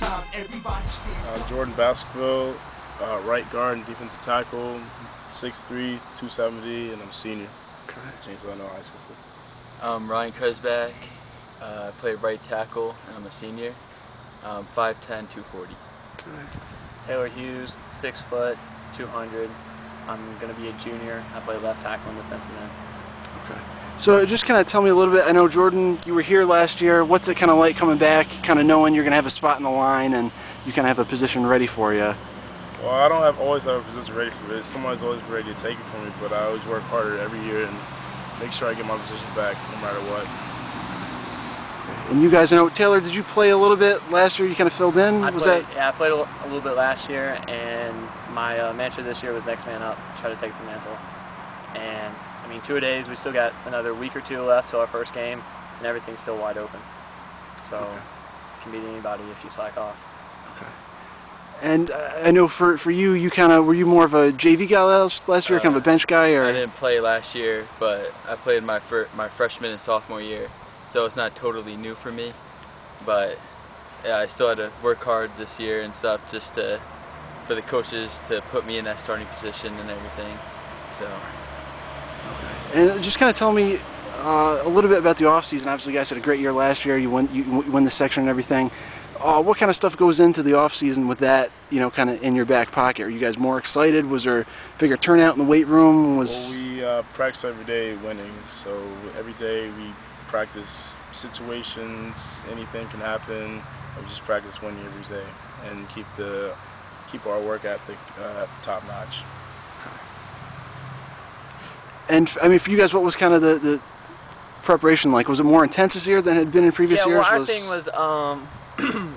time, everybody stand. Jordan Basketball, right guard and defensive tackle, 6'3", 270, and I'm a senior. Okay. James Illinois High School. I'm Ryan Kuzback. I play right tackle, and I'm a senior. 5'10", 240. Okay. Taylor Hughes, 6 foot, 200. I'm going to be a junior. I play left tackle and defensive end. Okay. So just kind of tell me a little bit. I know, Jordan, you were here last year. What's it kind of like coming back, kind of knowing you're going to have a spot in the line and you kind of have a position ready for you? Well, I don't always have a position ready for it. Somebody's always ready to take it from me, but I always work harder every year and make sure I get my position back no matter what. And you guys know, Taylor, did you play a little bit last year? You kind of filled in? Yeah, I played a little bit last year, and my mantra this year was next man up, try to take the mantle. And I mean, 2-a-days, we still got another week or two left till our first game, and everything's still wide open. So it can beat anybody if you slack off. Okay. And I know for you, were you more of a JV guy last year, kind of a bench guy, or? I didn't play last year, but I played my freshman and sophomore year, so it's not totally new for me. But yeah, I still had to work hard this year and stuff just for the coaches to put me in that starting position and everything. So. Okay. And just kind of tell me a little bit about the off season. Obviously, you guys had a great year last year. You won the section and everything. What kind of stuff goes into the off season with that, kind of in your back pocket? Are you guys more excited? Was there bigger turnout in the weight room? Well, we practice every day winning. So every day we practice situations. Anything can happen. We just practice winning every day and keep our work ethic top notch. And I mean, for you guys, what was kind of the preparation like? Was it more intense this year than it had been in previous years? Yeah, well, our thing was,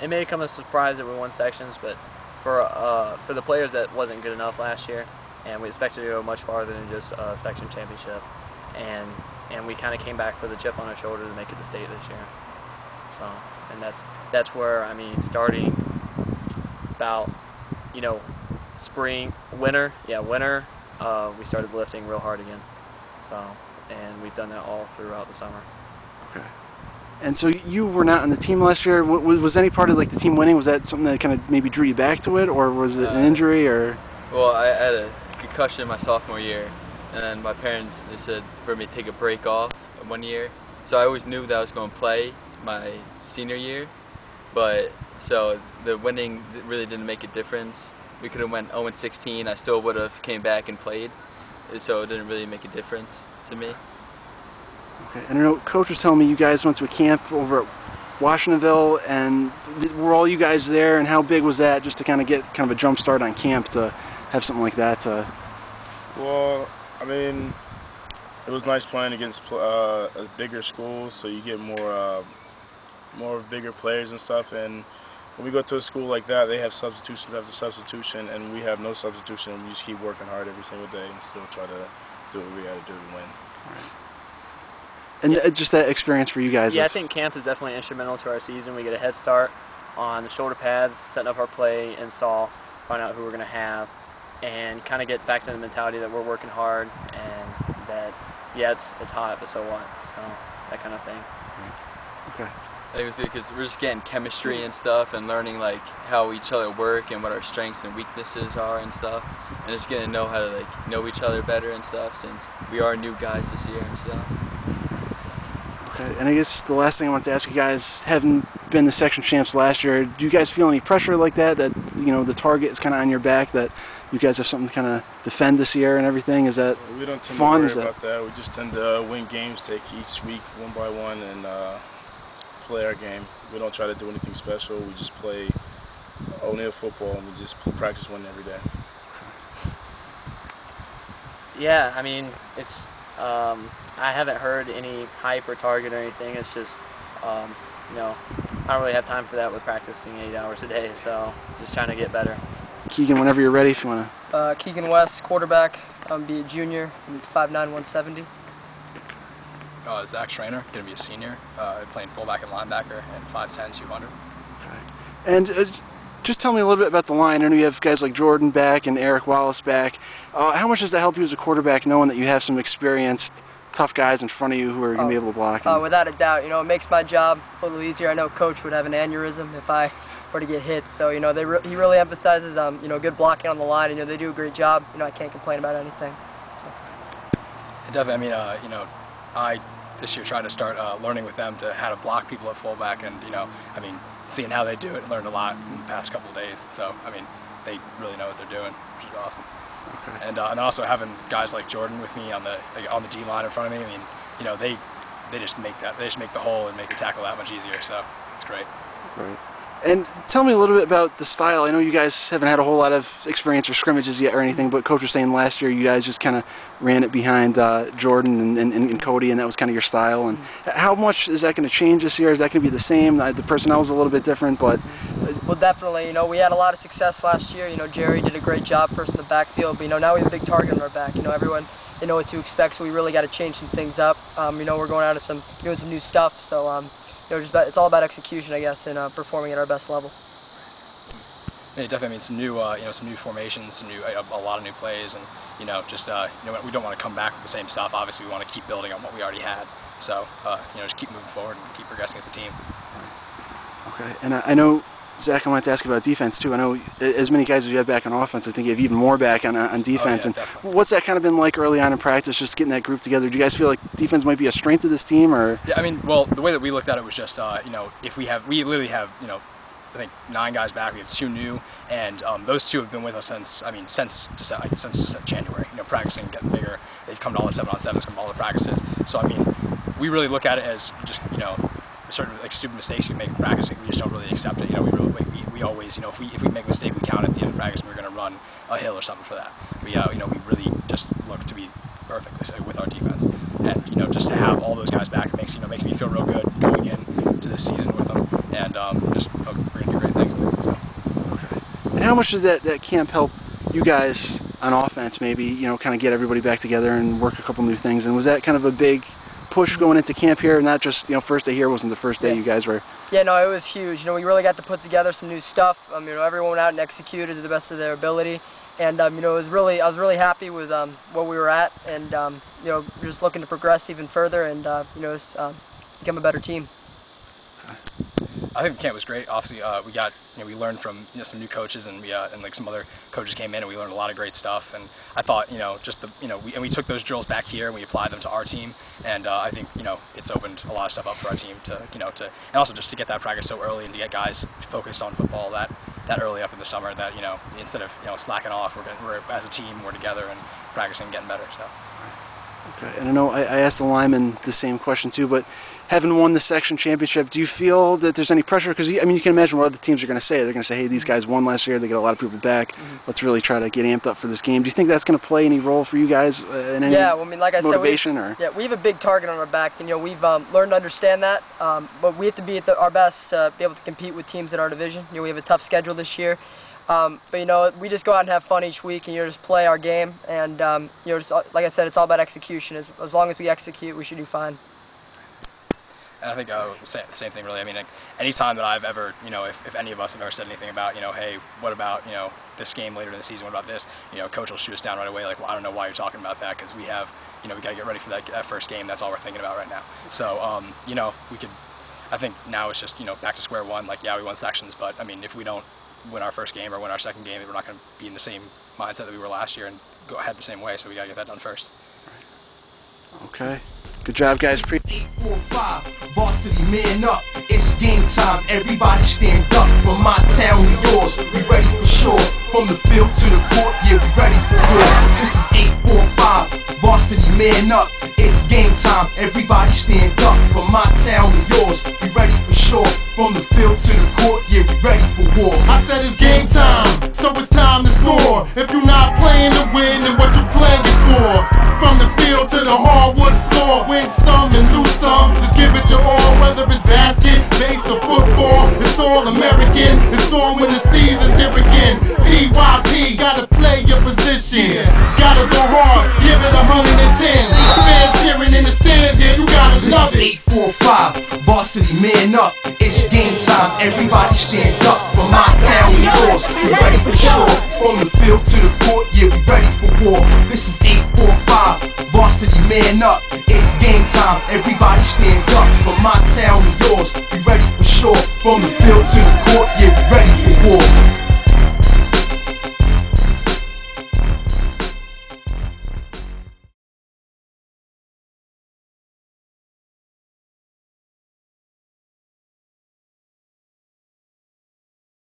it may come as a surprise that we won sections, but for the players that wasn't good enough last year, and we expected to go much farther than just a section championship, and we kind of came back with a chip on our shoulder to make it to state this year. So, and that's where, I mean, starting about, winter, we started lifting real hard again. So, and we've done that all throughout the summer. Okay. And so you were not on the team last year. Was any part of the team winning? Was that something that kind of maybe drew you back to it, or was it an injury, or? Well, I had a concussion my sophomore year, and then my parents, they said for me to take a break off 1 year. So I always knew that I was going to play my senior year, but so the winning really didn't make a difference. We could have went 0-16. I still would have came back and played, so it didn't really make a difference to me. Okay. And I know Coach was telling me you guys went to a camp over at Washingtonville, and were all you guys there? And how big was that, just to kind of get kind of a jump start on camp to have something like that? Well, I mean, it was nice playing against a bigger schools, so you get more bigger players and stuff. And when we go to a school like that, they have substitutions after substitution, and we have no substitution. We just keep working hard every single day and still try to do what we got to do to win. Right. And just that experience for you guys. Yeah, I think camp is definitely instrumental to our season. We get a head start on the shoulder pads, setting up our play, install, find out who we're going to have, and kind of get back to the mentality that we're working hard and that, yeah, it's hot, but so what? So that kind of thing. Okay. I think it was good because we're just getting chemistry and stuff and learning how each other work and what our strengths and weaknesses are and stuff, and just getting to know how to know each other better and stuff, since we are new guys this year and stuff. Okay. And I guess the last thing I want to ask you guys, having been the section champs last year, do you guys feel any pressure like that the target is kind of on your back, that you guys have something to kind of defend this year and everything? Is that we don't tend fun? to worry about that. We just tend to win games, take each week one by one, and play our game. We don't try to do anything special. We just play oneill football, and we just practice winning every day. Yeah, I mean, it's I haven't heard any hype or target or anything. It's just I don't really have time for that with practicing 8 hours a day, so just trying to get better. Keegan, whenever you're ready, if you want to. Keegan West, quarterback. I'm be a junior. I'm 5'9", 170. Zach Schreiner, going to be a senior, playing fullback and linebacker, and 5'10", 200. Okay. And just tell me a little bit about the line. I know you have guys like Jordan back and Eric Wallace back. How much does that help you as a quarterback, knowing that you have some experienced, tough guys in front of you who are going to be able to block? Without a doubt. It makes my job a little easier. I know Coach would have an aneurysm if I or to get hit. So he really emphasizes good blocking on the line, and they do a great job. I can't complain about anything. So. Definitely. I mean, I this year tried to start learning with them to how to block people at fullback, and I mean, seeing how they do it, learned a lot in the past couple of days. So I mean, they really know what they're doing, which is awesome. Okay. And also having guys like Jordan with me on the D line in front of me. I mean, they just make the hole and make the tackle that much easier. So it's great. Right. And tell me a little bit about the style. I know you guys haven't had a whole lot of experience or scrimmages yet or anything, but Coach was saying last year you guys just kind of ran it behind Jordan and Cody, and that was kind of your style. And how much is that going to change this year? Is that going to be the same? The personnel is a little bit different, but... Well, definitely. We had a lot of success last year. Jerry did a great job first in the backfield, but now we have a big target on our back. Everyone, they know what to expect, so we really got to change some things up. We're going out of doing some new stuff, so it's all about execution, I guess, and performing at our best level. Yeah, definitely. I mean, some new formations, a lot of new plays, and we don't want to come back with the same stuff. Obviously, we want to keep building on what we already had. So just keep moving forward and keep progressing as a team. Okay, and I know, Zach, I wanted to ask about defense too. I know as many guys as you have back on offense, I think you have even more back on defense. Oh, yeah, and what's that kind of been like early on in practice, just getting that group together? Do you guys feel like defense might be a strength of this team, or? Yeah, I mean, well, the way that we looked at it was just, if we literally have, I think 9 guys back. We have 2 new, and those 2 have been with us since January. Practicing, getting bigger. They've come to all the 7-on-7s, come to all the practices. So I mean, we really look at it as just certain stupid mistakes you make in practice. We just don't really accept it. We always, if we make a mistake, we count at the end of practice. And we're going to run a hill or something for that. We we really just look to be perfect with our defense, and just to have all those guys back makes me feel real good going into this season with them, and we're going to do great things. So. Okay. And how much did that camp help you guys on offense? Maybe kind of get everybody back together and work a couple new things. And was that kind of a big push going into camp here? Not just first day here wasn't the first day you guys were. Yeah, no, it was huge. We really got to put together some new stuff. Everyone went out and executed to the best of their ability, and I was really happy with where we were at, and just looking to progress even further and become a better team. I think the camp was great. Obviously, we learned from some new coaches, and some other coaches came in, and we learned a lot of great stuff. And I thought we took those drills back here and we applied them to our team, and I think it's opened a lot of stuff up for our team to and also just to get that practice so early and to get guys focused on football that early up in the summer, that instead of slacking off, we're as a team, we're together and practicing and getting better. So. Okay, and I know I asked the linemen the same question too, but having won the section championship, do you feel that there's any pressure? Because you can imagine what other teams are going to say. They're going to say, hey, these guys won last year, they got a lot of people back, let's really try to get amped up for this game. Do you think that's going to play any role for you guys in any like I motivation? Said, we have a big target on our back, and we've learned to understand that, but we have to be at our best to be able to compete with teams in our division. We have a tough schedule this year. But we just go out and have fun each week, and just play our game, and just, like I said, it's all about execution. As long as we execute, we should do fine. And I think same thing really. I mean, any time that I've ever, if any of us have ever said anything about, hey, what about, this game later in the season? What about this? Coach will shoot us down right away. Like, well, I don't know why you're talking about that, because we have, we got to get ready for that first game. That's all we're thinking about right now. So, we could. I think now it's just, back to square one. Like, yeah, we won sections, but I mean, if we don't win our first game or win our second game, we're not going to be in the same mindset that we were last year and go ahead the same way. So we got to get that done first. Okay. Good job, guys. 845, varsity man up. It's game time. Everybody stand up. From my town to yours, we ready for sure. From the field to the court, yeah, we ready for war. This is 845, varsity man up. It's game time. Everybody stand up. From my town to yours, we ready for sure. From the field to the court, yeah, we ready for war. I said it's game time, so it's time to score. If you're not playing to win, then what you playing it for? From the field to the hardwood floor, win some and lose some. Just give it your all, whether it's basket, base, or football. It's all American. It's on when the season's here again. PYP, gotta play your position. Gotta go hard, give it 110. Fans cheering in the stands, yeah, you gotta love it. 845, varsity man up. It's game time. Everybody stand up. From my town to yours, we ready for sure. From the field to the court, yeah, we ready for war. This is 845, varsity man up. It's game time. Everybody stand up. From my town to yours, we ready for sure. From the field to the court, yeah, we ready